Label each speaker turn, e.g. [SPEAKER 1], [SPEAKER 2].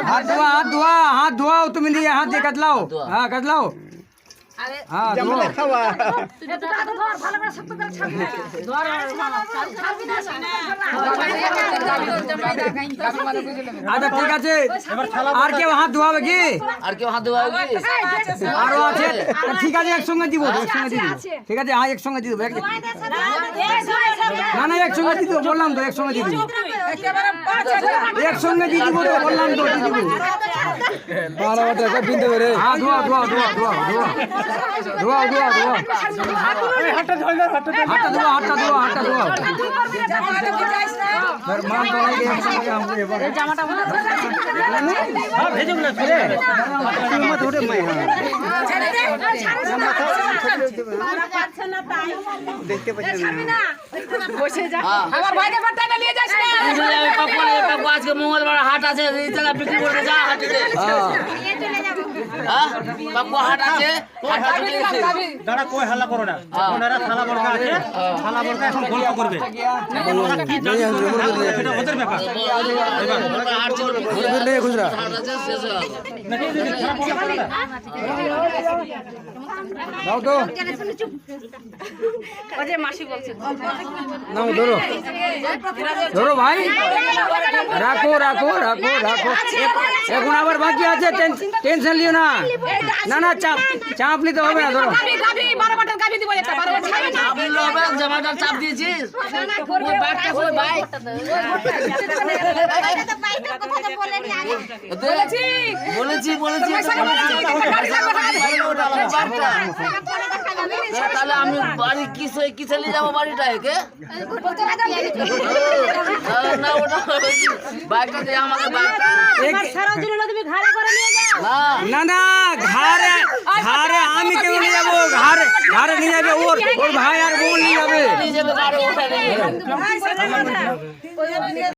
[SPEAKER 1] हाथ धोआ तुम नहीं हाथ दे कटलाओ हाँ कटलाओ हाँ धो আচ্ছা ঠিক আছে আর কেউ হাত ধোয়াবে কি আরো আছে ঠিক আছে একসঙ্গে দিব ঠিক আছে হ্যাঁ একসঙ্গে দিব না না একসঙ্গে দিব বললাম তো একসঙ্গে দিব একসঙ্গে দিয়ে দিব তো বললাম তো দিয়ে দিব হ্যাঁ ধোয়া ধোয়া ধোয়া ধোয়া ধোয়া ধোয়া ধোয়া ধোয়া হাতটা ধোয়া হাতটা ধোয়া হাতটা ধোয়া মান তো নাই একসঙ্গে हम এবার জামাটা হ্যাঁ ভেজুন না ছেড়ে মত ওঠে মাই ছেড়ে দে পারছে না তাই দেখতে পাচ্ছি না বসে যা আমার ভাইকে বাড়িতে নিয়ে যাস না পাপা আজকে মঙ্গলবার হাট আছে এই জায়গা বিক্রি করতে যা হাটে নিয়ে চলে যাব হ্যাঁ পাপা হাট আছে দাঁড়া কই হাল্লা করো না ওনারা থালা বড়কা আছে থালা বড়কা এখন গল্প করবে কি জানি এটা ওদের ব্যাপার এবার হাট ছিল ওদের লে খুচরা দাও তো ওরে মাসি বলছে নাও ধরো ধরো ভাই রাখো রাখো রাখো রাখো এখন আবার বাকি আছে টেনশন লিও না না না চাপ নিতে হবে না ধরো গাবি 12 বাটার গাবি দিব একটা 12 বাটার চাপ নিলে হবে জামাটার চাপ দিয়েছিস ওই বাইকটা কই বাইক এটা তো বাইকের কথা তো বলেনি আগে বলেছি তাহলে আমি বাড়ি কিসে নিয়ে যাবো বাড়িটা একে না ওটা বাইকটা দিয়ে আমাকে বাইকটা না না ঘরে ঘরে আমি কেউ নিয়ে যাবো ঘরে ঘরে নিয়ে যাবে ওর ভাই আর বোন নিয়ে যাবে